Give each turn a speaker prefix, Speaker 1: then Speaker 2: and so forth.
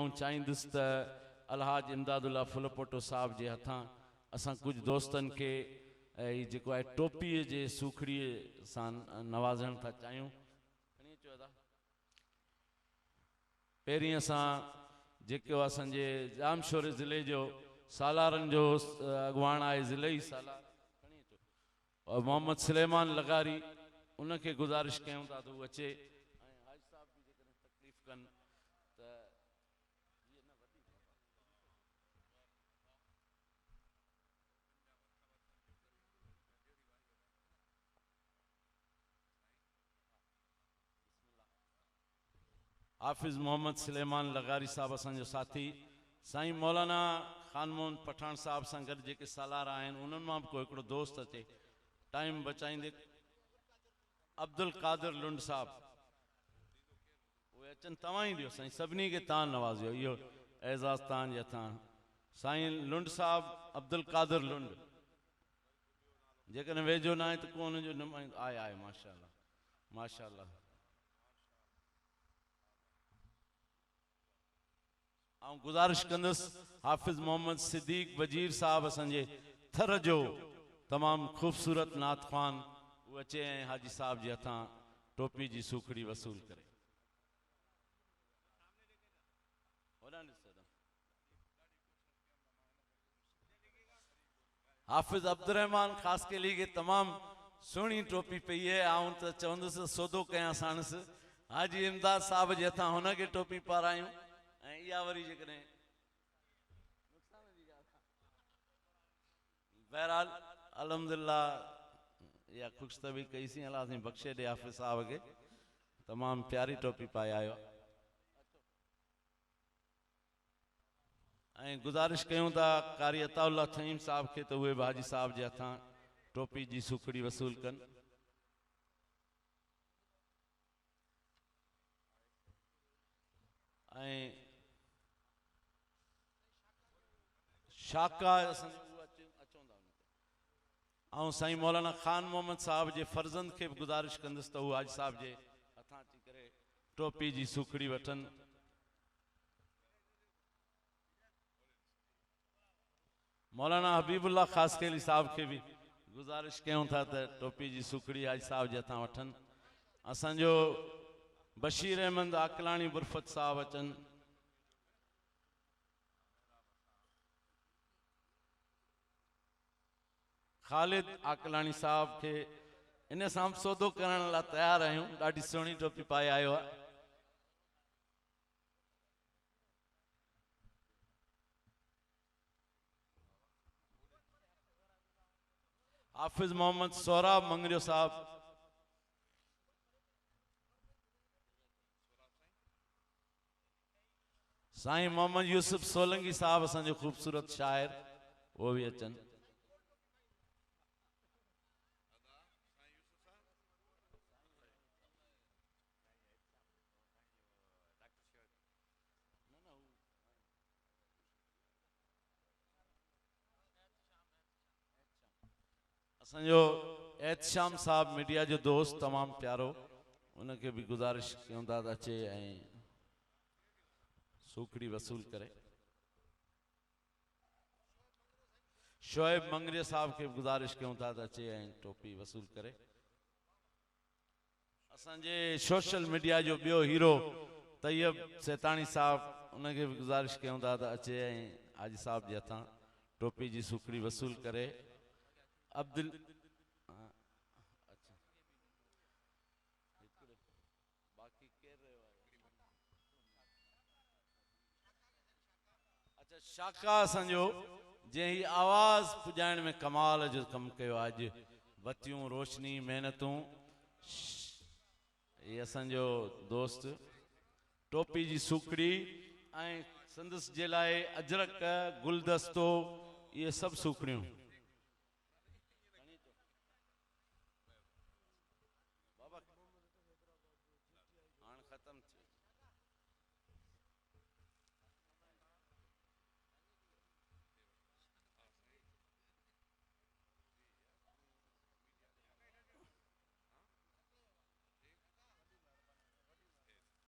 Speaker 1: आऊं चाहींदुसि त अलहाज इमदादुल्ला फुलपोटो साहब जे हथां असां कुझु दोस्तनि खे हीअ जेको आहे टोपीअ जे सूखड़ीअ सां नवाज़ण था चाहियूं। पहिरीं असां जेको असांजे जामशोर ज़िले जो सालारनि जो अॻुवाण आहे ज़िले ई सालार और मोहम्मद सुलेमान लगारी उनखे गुज़ारिश कयूं था त उहो अचे ऐं हाजी साहब बि जेकॾहिं तकलीफ़ कनि त हाफ़िज़ मोहम्मद सुलेमान लगारी साहब असांजो साथी, साईं मौलाना खानमोहन पठान साहब सां गॾु जेके सालार आहिनि उन्हनि मां बि को हिकिड़ो दोस्त अचे टाइम बचाईंदे। अब्दुल कादिर लुंड साहब उहे अचनि, तव्हां ई ॾियो साईं, सभिनी खे तव्हां नवाज़ियो, इहो एज़ाज़ तव्हांजे हथां। साईं लुंड साहब अब्दुल कादिर लुंड, जेकॾहिं वेझो न आहे त को हुनजो नुमाइंदो आहे माशाअल्लाह माशाअल्लाह। ऐं गुज़ारिश कंदुसि हाफ़िज़ मोहम्मद सिद्दीक़ वज़ीर साहब असांजे थर जो तमामु ख़ूबसूरत नात ख़्वान, उहो अचे ऐं हाजी साहब जे हथां टोपी जी सूखड़ी वसूल करे। हाफ़िज़ अब्दुर्रहमान ख़ासकेली खे तमामु सुहिणी टोपी पई आहे, आऊं त चवंदुसि सौदो कयां साणसि हाजी इमदाद साहब जे हथां हुनखे टोपी पारायूं ऐं इहा वरी जेकॾहिं बहरहाल अल्हम्दुलिल्लाह इहा ख़ुशतबी कईसीं, अलाह बख़्शे ॾे हाफ़िज़ साहब खे, तमामु प्यारी टोपी पाए आयो। ऐं गुज़ारिश कयूं था कारी अताउल्ला थईम साहब खे त उहे बि हाजी साहब जे हथां टोपी जी सूखड़ी वसूल कनि। ऐं शाका ऐं साईं मौलाना ख़ान मोहम्मद साहब जे फर्ज़ंद खे बि गुज़ारिश कंदुसि त उहे हाजी साहब जे हथां अची करे टोपी जी सूखड़ी वठनि। मौलाना हबीबुल्ला ख़ासकेली साहब खे बि गुज़ारिश कयूं था त टोपी जी सूखड़ी हाजी साहब जे हथां वठनि। असांजो बशीर अहमद आकलाणी बुरफत साहब अचनि। ख़ालिद आकलाणी साहब खे इन सां सौदो करण लाइ तयारु आहियूं, ॾाढी सुहिणी टोपी पाए आयो आहे। हाफ़िज़ मोहम्मद सोहराब मंगरियो साहब, साईं मोहम्मद यूसुफ सोलंगी साहब असांजो ख़ूबसूरत शाइर, उहो बि अचनि। असांजो एहतशाम साहब मीडिया जो दोस्त तमामु प्यारो, उनखे बि गुज़ारिश कयूं था त अचे ऐं सूखड़ी वसूल करे। शोएब मंगरिया साहब खे बि गुज़ारिश कयूं था त अचे ऐं टोपी वसूल करे। असांजे सोशल मीडिया जो ॿियो हीरो तैयब सैतानी साहब, उनखे बि गुज़ारिश कयूं था त अचे ऐं हाजी साहब जे हथां टोपी जी सूखड़ी वसूल करे। अब्दुल शाका असांजो जंहिं ही आवाज़ पुॼाइण में कमाल जो कमु कयो आहे, अॼु बतियूं रोशनी महिनतूं, इहे असांजो दोस्त टोपी जी सूखड़ी ऐं संदसि जे लाइ अजरक गुलदस्तो, इहे सभु सूखड़ियूं